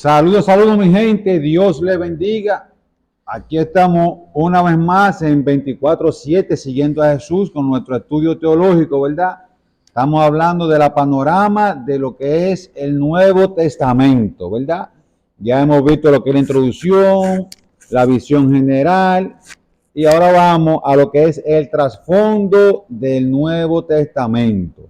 Saludos, saludos mi gente, Dios les bendiga. Aquí estamos una vez más en 24/7 siguiendo a Jesús con nuestro estudio teológico, ¿verdad? Estamos hablando de la panorama de lo que es el Nuevo Testamento, ¿verdad? Ya hemos visto lo que es la introducción, la visión general y ahora vamos a lo que es el trasfondo del Nuevo Testamento,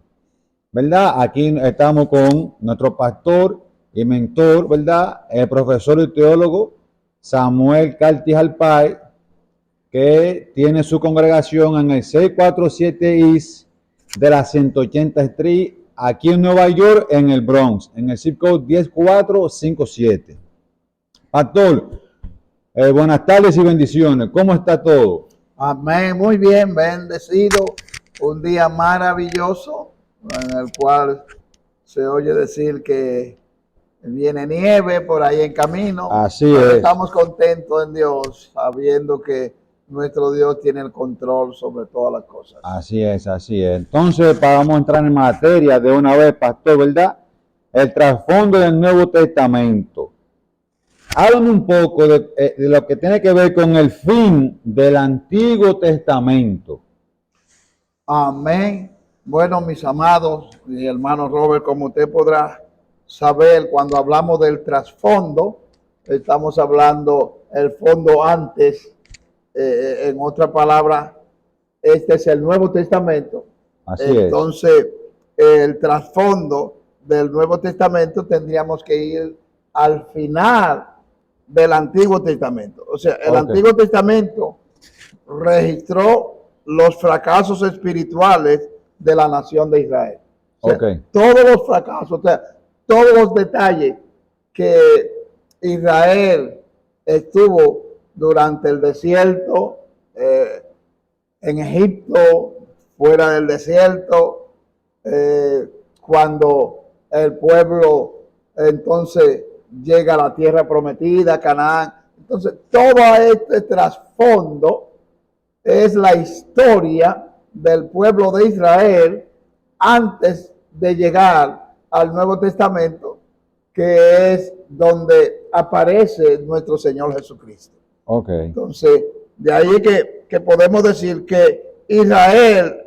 ¿verdad? Aquí estamos con nuestro pastor y mentor, ¿verdad? El profesor y teólogo Samuel Cartijal Páez, que tiene su congregación en el 647 East de la 180 Street, aquí en Nueva York, en el Bronx, en el zip code 10457. Pastor, buenas tardes y bendiciones. ¿Cómo está todo? Amén, muy bien, bendecido. Un día maravilloso en el cual se oye decir que viene nieve por ahí en camino. Así pero es. Estamos contentos en Dios, sabiendo que nuestro Dios tiene el control sobre todas las cosas. Así es, así es. Entonces, vamos a entrar en materia de una vez, pastor, ¿verdad? El trasfondo del Nuevo Testamento. Háblame un poco de lo que tiene que ver con el fin del Antiguo Testamento. Amén. Bueno, mis amados y hermano Robert, como usted podrá saber, cuando hablamos del trasfondo, estamos hablando el fondo antes. En otra palabra, este es el Nuevo Testamento. Así Entonces, el trasfondo del Nuevo Testamento tendríamos que ir al final del Antiguo Testamento. O sea, el Antiguo Testamento registró los fracasos espirituales de la nación de Israel. O sea, todos los fracasos, o sea, todos los detalles que Israel estuvo durante el desierto, en Egipto, fuera del desierto, cuando el pueblo entonces llega a la tierra prometida, Canaán. Entonces, todo este trasfondo es la historia del pueblo de Israel antes de llegar al Nuevo Testamento, que es donde aparece nuestro Señor Jesucristo. Entonces, de ahí que podemos decir que Israel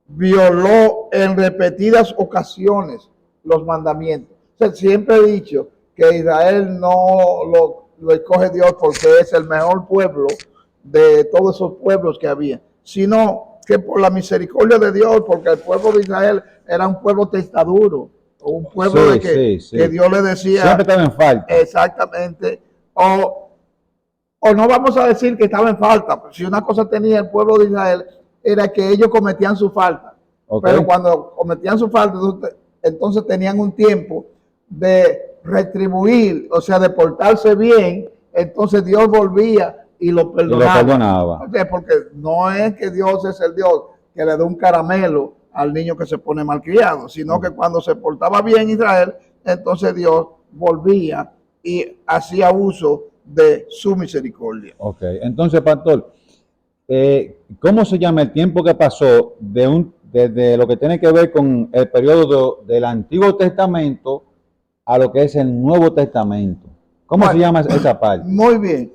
violó en repetidas ocasiones los mandamientos. O sea, siempre he dicho que Israel no lo escoge Dios porque es el mejor pueblo de todos esos pueblos que había, sino que por la misericordia de Dios, porque el pueblo de Israel era un pueblo testaduro, o un pueblo que Dios le decía siempre estaba en falta. Exactamente, o no vamos a decir que estaba en falta, pero si una cosa tenía el pueblo de Israel era que ellos cometían su falta, pero cuando cometían su falta, entonces tenían un tiempo de retribuir, o sea, de portarse bien, entonces Dios volvía y lo perdonaba. Porque no es que Dios es el Dios que le da un caramelo al niño que se pone malcriado, sino que cuando se portaba bien Israel, entonces Dios volvía y hacía uso de su misericordia. Entonces, pastor, ¿cómo se llama el tiempo que pasó desde lo que tiene que ver con el periodo del Antiguo Testamento a lo que es el Nuevo Testamento? ¿Cómo se llama esa parte? Muy bien.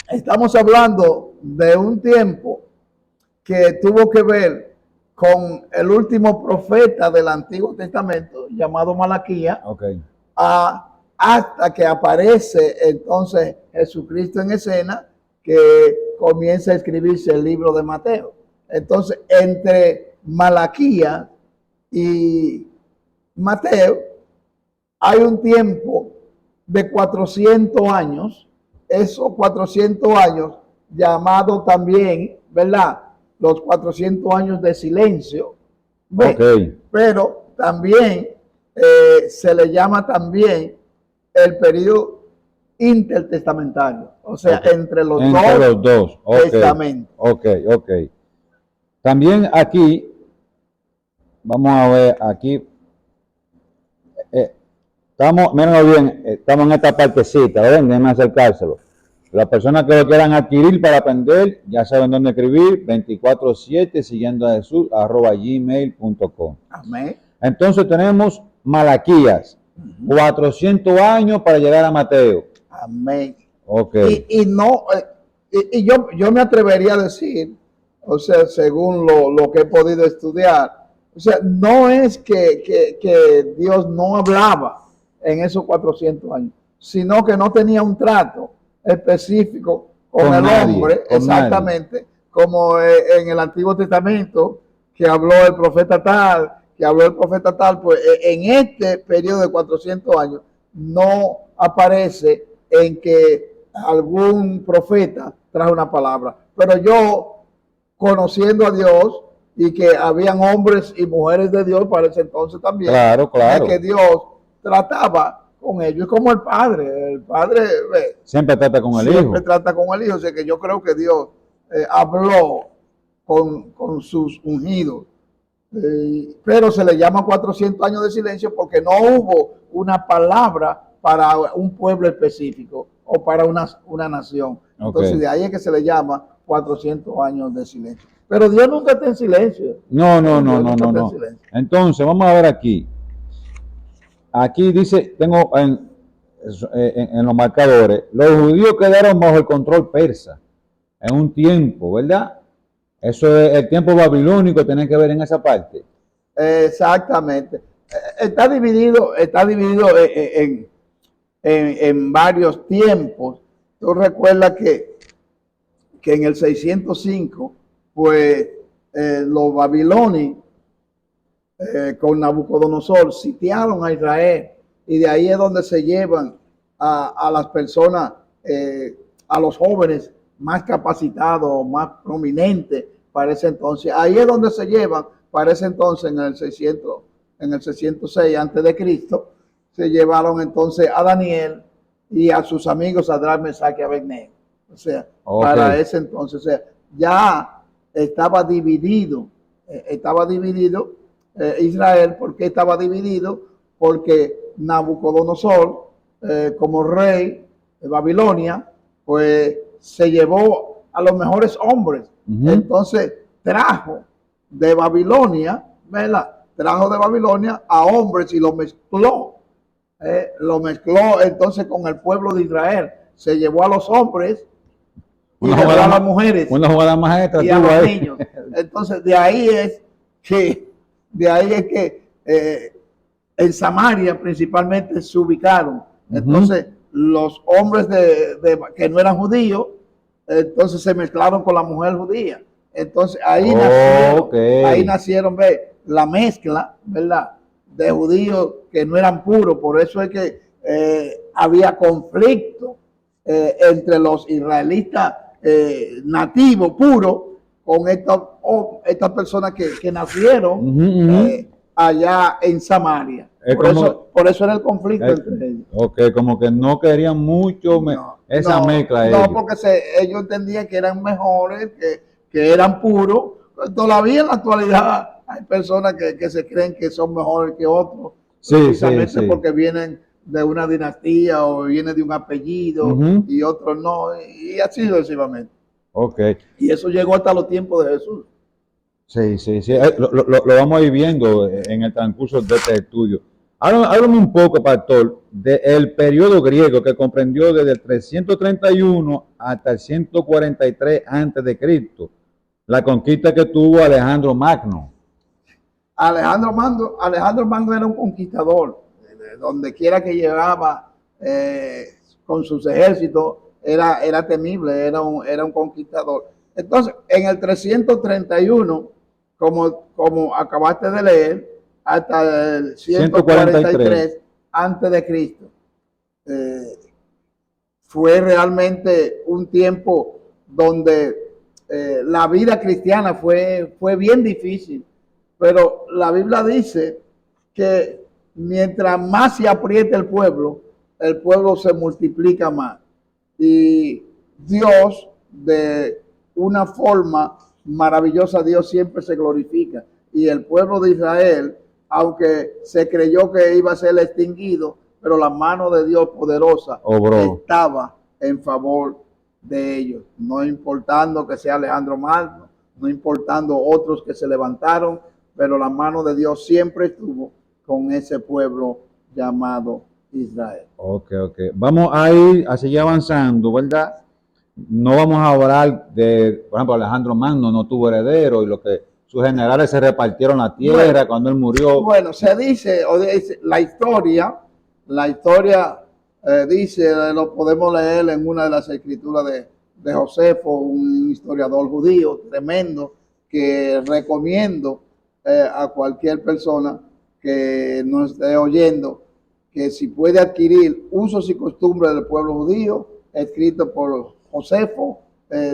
Estamos hablando de un tiempo que tuvo que ver con el último profeta del Antiguo Testamento, llamado Malaquías, hasta que aparece entonces Jesucristo en escena, que comienza a escribirse el libro de Mateo. Entonces, entre Malaquías y Mateo hay un tiempo de 400 años, esos 400 años llamados también, ¿verdad? Los 400 años de silencio. Pero también se le llama también el periodo intertestamentario, o sea, entre los dos testamentos. También aquí, vamos a ver, aquí, mírenlo bien, estamos en esta partecita, ¿ven? Déjenme acercárselo. Las personas que lo quieran adquirir para aprender, ya saben dónde escribir, 24/7, siguiendo a Jesús, @gmail.com. Amén. Entonces tenemos Malaquías. 400 años para llegar a Mateo. Amén. Ok. Y no, yo me atrevería a decir, o sea, según lo que he podido estudiar, o sea, no es que Dios no hablaba en esos 400 años, sino que no tenía un trato específico con el nadie, hombre, con exactamente, nadie. como en el Antiguo Testamento, que habló el profeta tal, que habló el profeta tal, pues en este periodo de 400 años no aparece en que algún profeta trajo una palabra. Pero yo, conociendo a Dios y que habían hombres y mujeres de Dios para ese entonces también, Claro, claro. de que Dios trataba con ellos. Es como el Padre Siempre trata con el siempre hijo. trata con el Hijo. O sea que yo creo que Dios habló con sus ungidos. Pero se le llama 400 años de silencio porque no hubo una palabra para un pueblo específico o para una nación. Entonces, Ok. de ahí es que se le llama 400 años de silencio. Pero Dios nunca está en silencio. No, no, no, Dios no, nunca no, está en no. silencio. Entonces, vamos a ver aquí. Aquí dice, tengo en los marcadores, los judíos quedaron bajo el control persa en un tiempo, ¿verdad? Eso es el tiempo babilónico, tiene que ver en esa parte. Exactamente. Está dividido en varios tiempos. Tú recuerdas que en el 605, pues los babilonios con Nabucodonosor sitiaron a Israel y de ahí es donde se llevan a las personas, a los jóvenes más capacitados, más prominentes para ese entonces. Ahí es donde se llevan para ese entonces en el 606 antes de Cristo, se llevaron entonces a Daniel y a sus amigos Sadrach, Mesach y Abednego. O sea, para ese entonces, o sea, ya estaba dividido Israel. ¿Por qué estaba dividido? Porque Nabucodonosor, como rey de Babilonia, pues se llevó a los mejores hombres. Entonces trajo de Babilonia, ¿verdad? Trajo de Babilonia a hombres y lo mezcló entonces con el pueblo de Israel. Se llevó a los hombres y dejó a las mujeres una jugada maestra y a los niños. Entonces de ahí es que en Samaria principalmente se ubicaron. Entonces los hombres que no eran judíos, entonces se mezclaron con la mujer judía. Entonces ahí nacieron, la mezcla, ¿verdad? De judíos que no eran puros. Por eso es que había conflicto entre los israelitas nativos puros con estas personas que nacieron allá en Samaria. Por eso era el conflicto entre ellos. Ok, como que no querían mucho esa mezcla. No, porque ellos entendían que eran mejores, que eran puros. Todavía en la actualidad hay personas que se creen que son mejores que otros, precisamente porque vienen de una dinastía o vienen de un apellido y otros no, y así sucesivamente. Okay. Y eso llegó hasta los tiempos de Jesús. Sí. Lo vamos a ir viendo en el transcurso de este estudio. Háblame un poco, pastor, del periodo griego que comprendió desde el 331 hasta el 143 a.C., la conquista que tuvo Alejandro Magno. Alejandro Magno era un conquistador. Donde quiera que llegaba con sus ejércitos, era temible, era un conquistador. Entonces, en el 331, como acabaste de leer, hasta el 143 antes de Cristo, fue realmente un tiempo donde la vida cristiana fue bien difícil, pero la Biblia dice que mientras más se aprieta el pueblo se multiplica más. Y Dios, de una forma maravillosa, Dios siempre se glorifica. Y el pueblo de Israel, aunque se creyó que iba a ser extinguido, pero la mano de Dios poderosa estaba en favor de ellos. No importando que sea Alejandro Magno, no importando otros que se levantaron, pero la mano de Dios siempre estuvo con ese pueblo llamado Israel. Ok. Vamos a ir a seguir avanzando, ¿verdad? No vamos a hablar de, por ejemplo, Alejandro Magno no tuvo heredero y lo que sus generales se repartieron la tierra cuando él murió. Bueno, se dice, la historia dice, lo podemos leer en una de las escrituras de Josefo, un historiador judío tremendo, que recomiendo a cualquier persona que nos esté oyendo, que si puede adquirir Usos y Costumbres del Pueblo Judío, escrito por Josefo,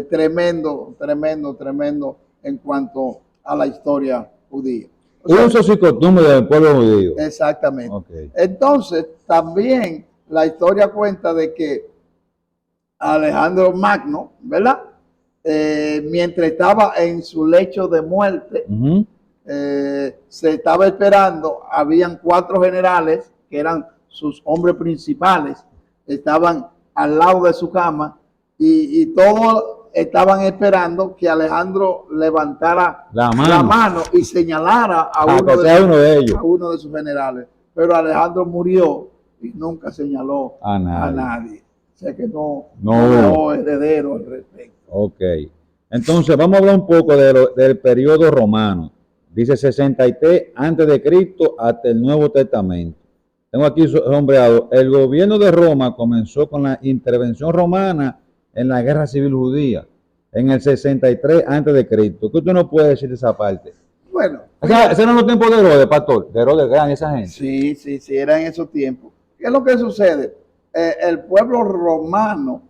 tremendo en cuanto a la historia judía. Usos y costumbres del pueblo judío. Exactamente. Okay. Entonces, también la historia cuenta de que Alejandro Magno, ¿verdad? Mientras estaba en su lecho de muerte, se estaba esperando, habían 4 generales que eran sus hombres principales, estaban al lado de su cama y todos estaban esperando que Alejandro levantara la mano y señalara a uno de sus generales. Pero Alejandro murió y nunca señaló a nadie. O sea que no hubo heredero al respecto. Ok. Entonces vamos a hablar un poco del periodo romano. Dice 63 antes de Cristo hasta el Nuevo Testamento. Tengo aquí sombreado. El gobierno de Roma comenzó con la intervención romana en la guerra civil judía, en el 63 antes de Cristo. ¿Qué usted no puede decir de esa parte? Bueno. Esos eran los tiempos de Herodes, pastor, de Herodes Gran, esa gente. Sí, eran esos tiempos. ¿Qué es lo que sucede? El pueblo romano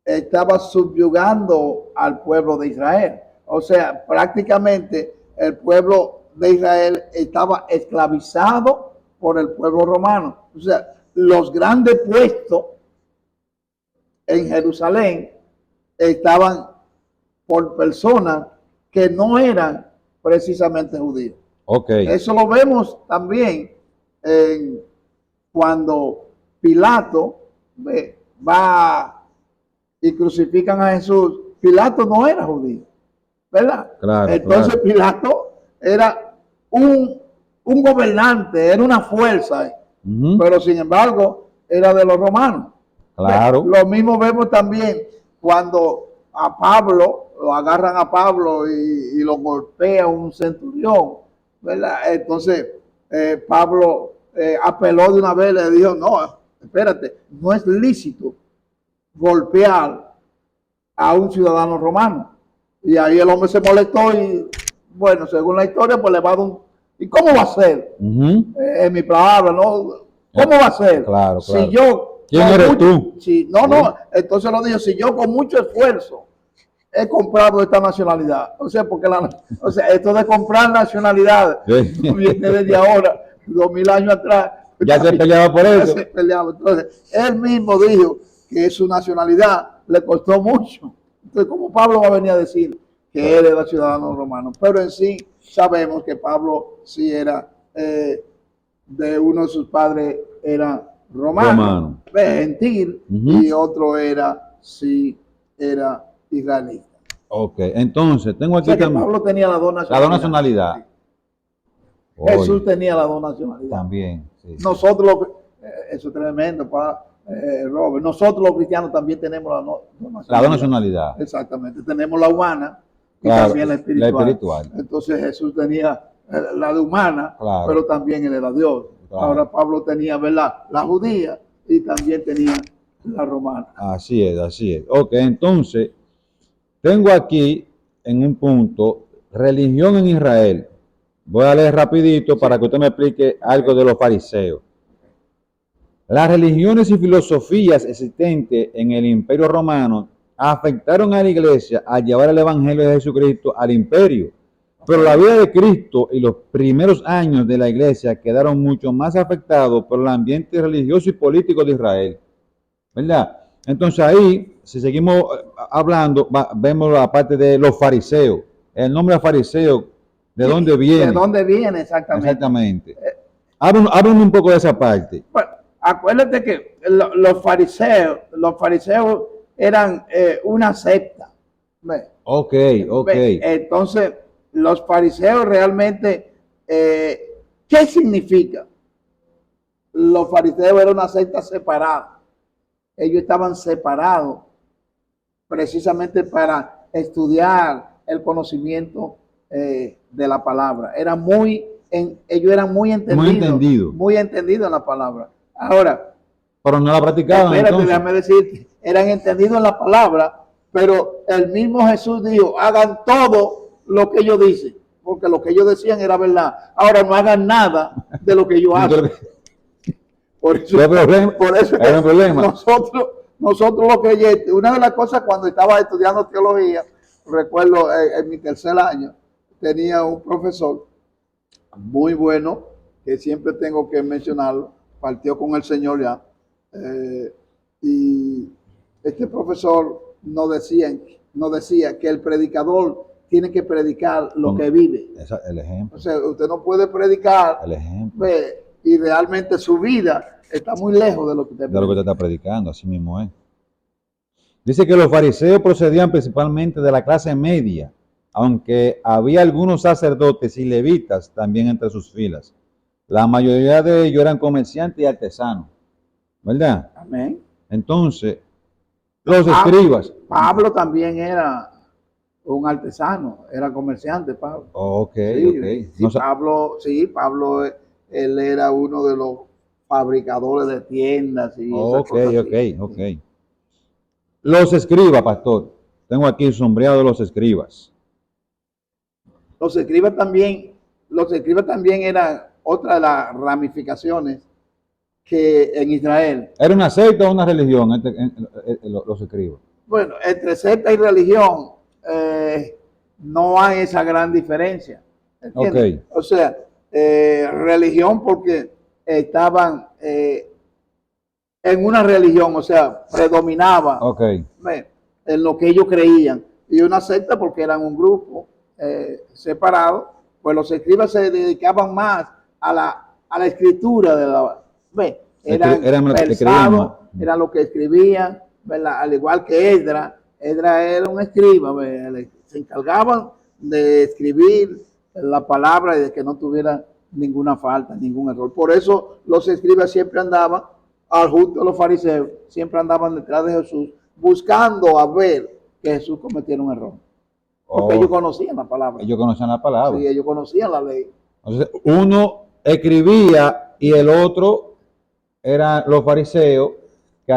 estaba subyugando al pueblo de Israel. O sea, prácticamente el pueblo de Israel estaba esclavizado por el pueblo romano. O sea, los grandes puestos en Jerusalén estaban por personas que no eran precisamente judíos. Okay. Eso lo vemos también cuando Pilato va y crucifican a Jesús. Pilato no era judío, ¿verdad? Claro, entonces Pilato era un gobernante, era una fuerza, pero sin embargo era de los romanos. Claro. Lo mismo vemos también cuando a Pablo, lo agarran a Pablo y lo golpea un centurión, ¿verdad? Entonces Pablo apeló de una vez, le dijo, no, espérate, no es lícito golpear a un ciudadano romano. Y ahí el hombre se molestó y, bueno, según la historia, pues le va a dar un... ¿Y cómo va a ser? En mi palabra, ¿no? ¿Cómo va a ser? Claro. Si yo... ¿Quién eres tú? No, entonces lo dijo, si yo con mucho esfuerzo he comprado esta nacionalidad, o sea, porque esto de comprar nacionalidad viene desde ahora, 2000 años atrás. Ya se peleaba por eso. Se peleaba. Entonces, él mismo dijo que su nacionalidad le costó mucho. Entonces, ¿cómo Pablo va a venir a decir que él era ciudadano romano? Pero en sí sabemos que Pablo sí era, de uno de sus padres era romano. Gentil, y otro era israelita. Ok, entonces tengo aquí también. Pablo tenía las dos nacionalidades. La dos nacionalidades. Sí. Jesús tenía las dos nacionalidades. También. Sí. Nosotros, eso es tremendo, Robert. Nosotros los cristianos también tenemos las dos nacionalidades. La dos nacionalidades. Exactamente. Tenemos la humana y claro, también la espiritual. Entonces Jesús tenía la de humana, claro, pero también él era Dios. Claro. Ahora Pablo tenía, ¿verdad?, la judía y también tenía la romana. Así es. Ok, entonces, tengo aquí en un punto, religión en Israel. Voy a leer rapidito para que usted me explique algo de los fariseos. Las religiones y filosofías existentes en el Imperio Romano afectaron a la iglesia al llevar el Evangelio de Jesucristo al imperio. Pero la vida de Cristo y los primeros años de la iglesia quedaron mucho más afectados por el ambiente religioso y político de Israel. ¿Verdad? Entonces ahí, si seguimos hablando, vemos la parte de los fariseos. El nombre fariseo, ¿de dónde viene? ¿De dónde viene exactamente? Exactamente. Háblame un poco de esa parte. Bueno, acuérdate que los fariseos eran una secta. Ok. Entonces, los fariseos realmente, ¿qué significa? los fariseos eran una secta separada. Ellos estaban separados precisamente para estudiar el conocimiento de la palabra. Ellos eran muy entendidos en la palabra. Ahora, pero no la practicaban. Espérate, déjame decirte, eran entendidos en la palabra, pero el mismo Jesús dijo, hagan todo lo que ellos dicen, porque lo que ellos decían era verdad. Ahora no hagan nada de lo que ellos hacen. Por eso nosotros los creyentes, una de las cosas cuando estaba estudiando teología, recuerdo en mi tercer año, tenía un profesor muy bueno, que siempre tengo que mencionarlo, partió con el Señor ya, y este profesor nos decía que el predicador tiene que predicar lo que vive. El ejemplo. O sea, usted no puede predicar el ejemplo. Y realmente su vida está muy lejos de lo que usted está predicando, así mismo es. Dice que los fariseos procedían principalmente de la clase media, aunque había algunos sacerdotes y levitas también entre sus filas. La mayoría de ellos eran comerciantes y artesanos, ¿verdad? Amén. Entonces, los escribas. Pablo también era un artesano, era comerciante, Pablo. Okay. Pablo, él era uno de los fabricadores de tiendas y esas cosas así. Ok. Los escribas, pastor. Tengo aquí sombreado los escribas. Los escribas también eran otra de las ramificaciones que en Israel. ¿Era una secta o una religión los escribas? Bueno, entre secta y religión no hay esa gran diferencia. ¿Entiendes? O sea, religión porque estaban en una religión, o sea, predominaba en lo que ellos creían. Y una secta porque eran un grupo separado, pues los escribas se dedicaban más a la escritura de la... Eran versados, eran lo que escribían, ¿verdad? Al igual que Esdras era un escriba, se encargaban de escribir la palabra y de que no tuviera ninguna falta, ningún error. Por eso los escribas siempre andaban, al junto a los fariseos, siempre andaban detrás de Jesús, buscando a ver que Jesús cometiera un error. Porque ellos conocían la palabra. Ellos conocían la palabra. Sí, ellos conocían la ley. Entonces, uno escribía y el otro eran los fariseos que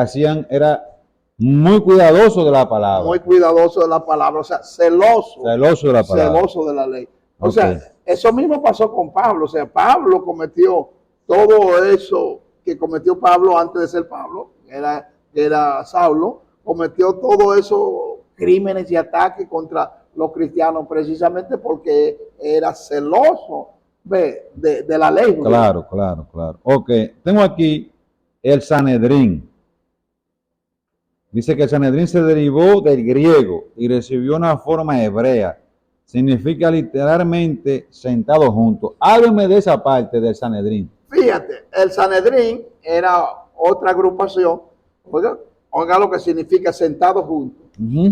era muy cuidadoso de la palabra. Muy cuidadoso de la palabra, o sea, celoso de la palabra. Celoso de la ley. O sea, eso mismo pasó con Pablo. O sea, Pablo cometió todo eso que cometió Pablo antes de ser Pablo, que era Saulo, cometió todos esos crímenes y ataques contra los cristianos precisamente porque era celoso de la ley. Claro. Ok, tengo aquí el Sanedrín. Dice que el Sanedrín se derivó del griego y recibió una forma hebrea. Significa literalmente sentado juntos. Háblame de esa parte del Sanedrín. Fíjate, el Sanedrín era otra agrupación. Oiga lo que significa sentado juntos.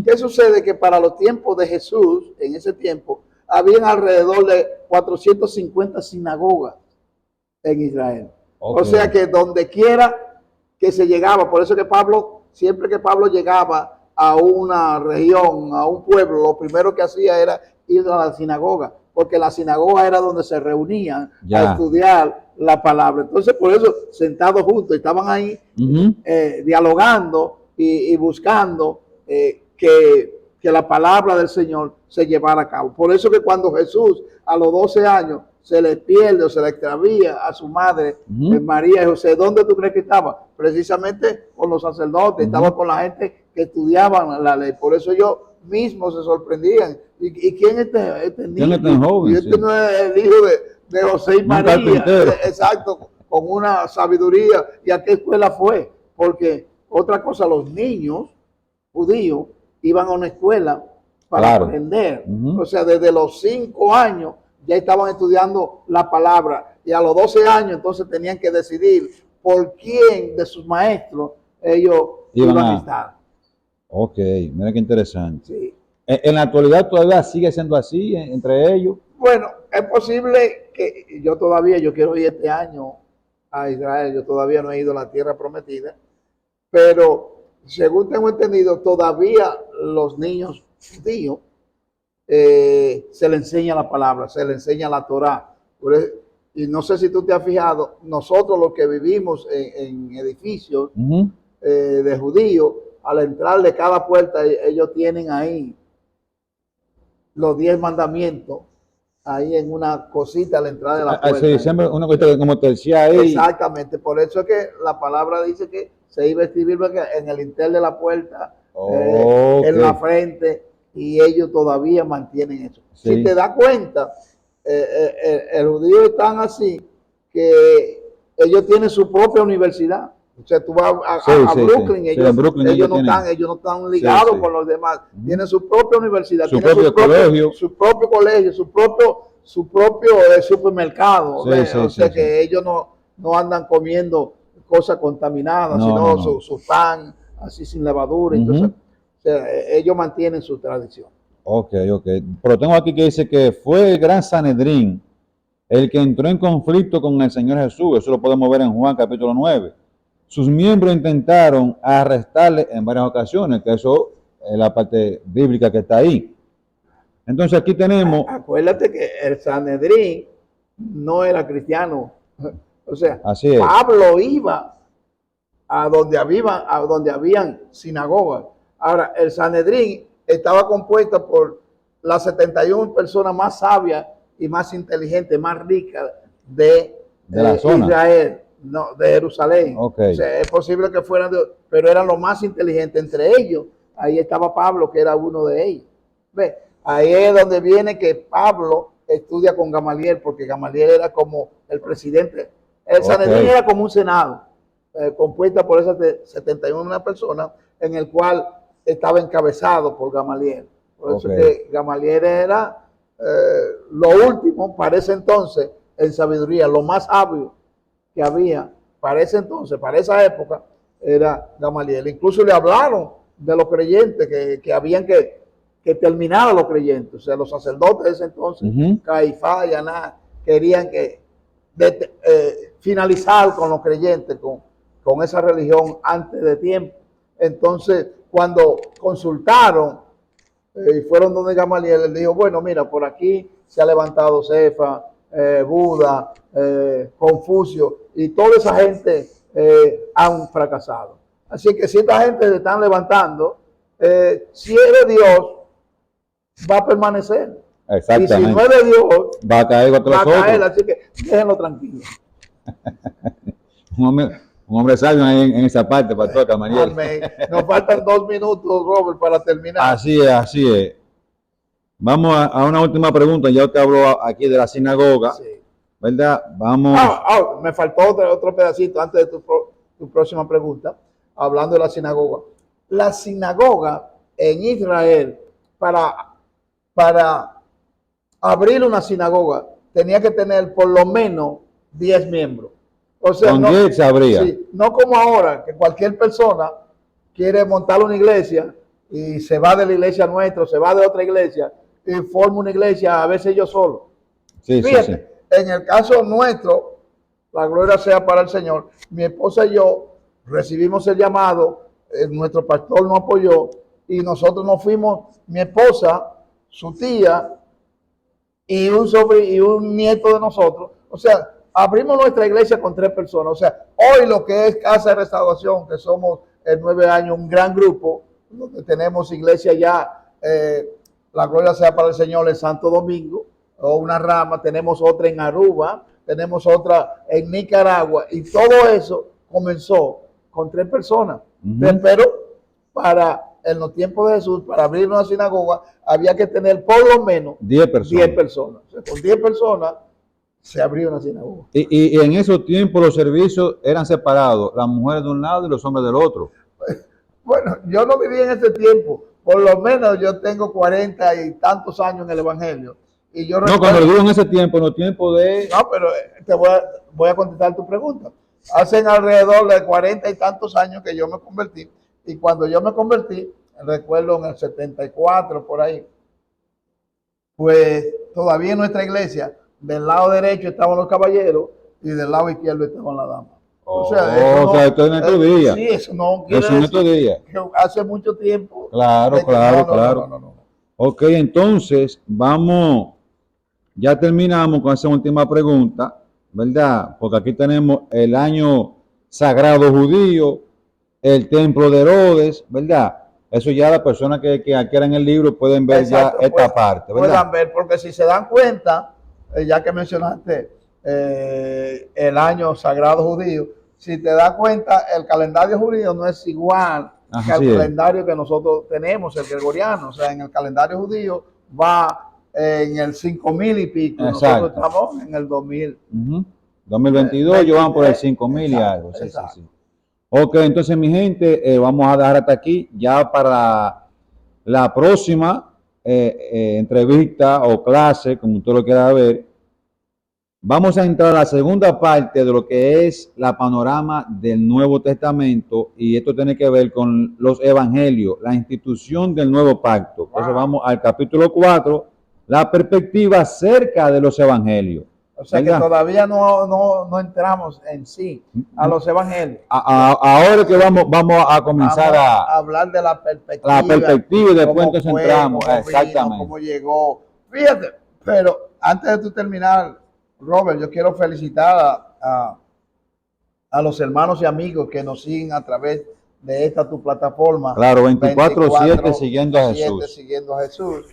¿Qué sucede? Que para los tiempos de Jesús, en ese tiempo, habían alrededor de 450 sinagogas en Israel. O sea que donde quiera que se llegaba, por eso que siempre que Pablo llegaba a una región, a un pueblo, lo primero que hacía era ir a la sinagoga, porque la sinagoga era donde se reunían a estudiar la palabra. Entonces, por eso, sentados juntos, estaban ahí dialogando y buscando que la palabra del Señor se llevara a cabo. Por eso que cuando Jesús a los 12 años se le pierde o se le extravía a su madre, María y José, ¿dónde tú crees que estaba? Precisamente con los sacerdotes, estaba con la gente que estudiaban la ley. Por eso ellos mismos se sorprendían. ¿Y quién es este niño? ¿Quién es tan joven? Y este no es el hijo de José y María. Exacto, con una sabiduría. ¿Y a qué escuela fue? Porque otra cosa, los niños judíos iban a una escuela para aprender. O sea, desde los 5 años ya estaban estudiando la palabra y a los 12 años entonces tenían que decidir por quién de sus maestros ellos iban a estar. Ok, mira qué interesante. Sí. ¿En la actualidad todavía sigue siendo así entre ellos? Bueno, es posible que yo quiero ir este año a Israel. Yo todavía no he ido a la tierra prometida, pero según tengo entendido, todavía los niños judíos se le enseña la palabra, se le enseña la Torá. Y no sé si tú te has fijado, nosotros los que vivimos en edificios de judíos, al entrar de cada puerta, ellos tienen ahí los 10 mandamientos, ahí en una cosita a la entrada de la puerta. Sí, siempre una cosita como te decía ahí. Exactamente, por eso es que la palabra dice que se iba a escribir en el interior de la puerta, en la frente, y ellos todavía mantienen eso. Sí. Si te das cuenta, el judío es tan así que ellos tienen su propia universidad. O sea, tú vas a Brooklyn, ellos no están ligados con los demás. Tienen su propia universidad, su propio colegio, su propio supermercado. O sea que ellos no andan comiendo cosas contaminadas, sino su pan así sin levadura. Entonces, o sea, ellos mantienen su tradición. Ok. Pero tengo aquí que dice que fue el gran Sanedrín el que entró en conflicto con el Señor Jesús. Eso lo podemos ver en Juan capítulo 9. Sus miembros intentaron arrestarle en varias ocasiones, que eso es la parte bíblica que está ahí. Entonces aquí tenemos... Acuérdate que el Sanedrín no era cristiano. O sea, así es. Pablo iba a donde habían sinagogas. Ahora, el Sanedrín estaba compuesta por las 71 personas más sabias y más inteligentes, más ricas de la zona. Israel, no, de Jerusalén. Okay. O sea, es posible que fueran, pero eran los más inteligentes. Entre ellos, ahí estaba Pablo, que era uno de ellos. ¿Ve? Ahí es donde viene que Pablo estudia con Gamaliel, porque Gamaliel era como el presidente. El Sanedrín era como un senado, compuesta por esas 71 personas, en el cual estaba encabezado por Gamaliel. Por eso que Gamaliel era lo último, para ese entonces, en sabiduría, lo más sabio que había para ese entonces, para esa época, era Gamaliel. Incluso le hablaron de los creyentes que habían que terminar a los creyentes. O sea, los sacerdotes de ese entonces, Caifás y Anás, querían finalizar con los creyentes, con esa religión antes de tiempo. Entonces, cuando consultaron y fueron donde Gamaliel, les dijo, bueno, mira, por aquí se ha levantado Cefa, Buda, Confucio, y toda esa gente han fracasado. Así que si esta gente se están levantando, si es de Dios, va a permanecer. Exactamente. Y si no es de Dios, va a caer contra nosotros. Así que déjenlo tranquilo. Un hombre sabio ahí en esa parte, pastor Gamaliel. Nos faltan 2 minutos, Robert, para terminar. Así es. Vamos a una última pregunta. Ya te hablo aquí de la sinagoga, ¿verdad? Vamos. Me faltó otro pedacito antes de tu próxima pregunta, hablando de la sinagoga. La sinagoga en Israel, para abrir una sinagoga, tenía que tener por lo menos 10 miembros. O sea, con 10 se abría. Sí, no como ahora, que cualquier persona quiere montar una iglesia y se va de la iglesia nuestra, se va de otra iglesia y forma una iglesia, a veces yo solo. Fíjate, en el caso nuestro, la gloria sea para el Señor, mi esposa y yo recibimos el llamado, nuestro pastor nos apoyó y nosotros nos fuimos, mi esposa, su tía y un nieto de nosotros. O sea, abrimos nuestra iglesia con 3 personas. O sea, hoy lo que es Casa de Restauración, que somos en 9 años un gran grupo, donde tenemos iglesia ya, la gloria sea para el Señor, en Santo Domingo, o una rama, tenemos otra en Aruba, tenemos otra en Nicaragua, y todo eso comenzó con 3 personas. Pero en los tiempos de Jesús, para abrir una sinagoga, había que tener por lo menos 10 personas. O sea, con 10 personas se abrió una sinagoga. Y en esos tiempos los servicios eran separados, las mujeres de un lado y los hombres del otro. Bueno, yo no viví en ese tiempo, por lo menos yo tengo 40 y tantos años en el Evangelio. Y yo no, cuando digo en ese tiempo, en los tiempos de... No, pero te voy a contestar tu pregunta. Hacen alrededor de 40 y tantos años que yo me convertí, y cuando yo me convertí, recuerdo en el 74, por ahí, pues todavía en nuestra iglesia, del lado derecho estaban los caballeros y del lado izquierdo estaba la dama. O sea, esto es en estos días. Sí, eso no quiere Eso en estos decir días. que hace mucho tiempo. Claro, claro. No. Ok, entonces vamos, ya terminamos con esa última pregunta, ¿verdad? Porque aquí tenemos el año sagrado judío, el templo de Herodes, ¿verdad? Eso ya las personas que adquieran el libro pueden ver. Exacto, ya esta parte, ¿verdad? Puedan ver, porque si se dan cuenta, ya que mencionaste el año sagrado judío, si te das cuenta, el calendario judío no es igual que el calendario que nosotros tenemos, el gregoriano. O sea, en el calendario judío va en el 5000 y pico. Nosotros estamos en el 2000. 2022, yo vamos por el 5000 y algo. Sí. Ok, entonces mi gente, vamos a dejar hasta aquí. Ya para la próxima entrevista o clase, como usted lo quiera ver, vamos a entrar a la segunda parte de lo que es la panorama del Nuevo Testamento, y esto tiene que ver con los evangelios, la institución del nuevo pacto. Entonces vamos al capítulo 4, la perspectiva acerca de los evangelios. O sea, ¿verdad? Que todavía no entramos en sí a los evangelios. Ahora que vamos a comenzar a hablar de la perspectiva. La perspectiva, y después entonces entramos. Exactamente. Cómo llegó. Fíjate, pero antes de tú terminar, Robert, yo quiero felicitar a los hermanos y amigos que nos siguen a través de esta tu plataforma. Claro, 24/7 siguiendo a Jesús. Siguiendo a Jesús.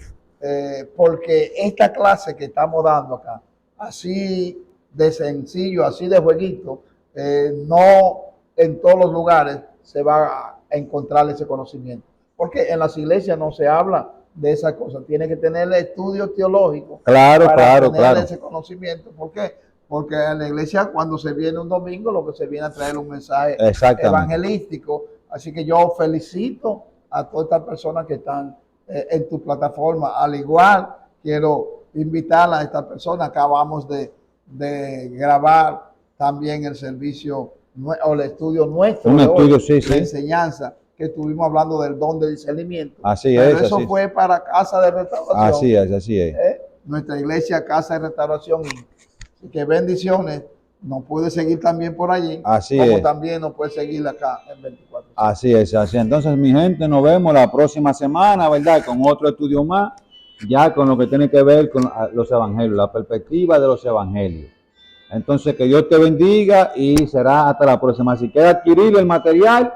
Porque esta clase que estamos dando acá, así de sencillo, así de jueguito, no en todos los lugares se va a encontrar ese conocimiento. Porque en las iglesias no se habla de esas cosas. Tiene que tener el estudio teológico para tener ese conocimiento. ¿Por qué? Porque en la iglesia, cuando se viene un domingo, lo que se viene a traer un mensaje evangelístico. Así que yo felicito a todas estas personas que están en tu plataforma. Al igual, quiero invitar a estas personas. Acabamos de grabar también el servicio o el estudio nuestro de enseñanza, que estuvimos hablando del don de discernimiento. Así Pero es. Eso fue para Casa de Restauración. Así es. Nuestra iglesia, Casa de Restauración. Así que bendiciones. Nos puede seguir también por allí. Como también nos puede seguir acá en 24. Así es. Entonces, mi gente, nos vemos la próxima semana, ¿verdad? Con otro estudio más, ya con lo que tiene que ver con los evangelios, la perspectiva de los evangelios. Entonces, que Dios te bendiga y será hasta la próxima. Si quieres adquirir el material,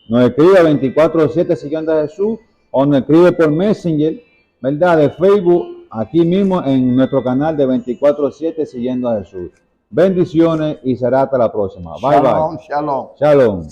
nos escribe 24/7 siguiendo a Jesús, o nos escribe por Messenger, ¿verdad? De Facebook, aquí mismo en nuestro canal de 24/7 siguiendo a Jesús. Bendiciones y será hasta la próxima. Bye, bye. Shalom. Shalom.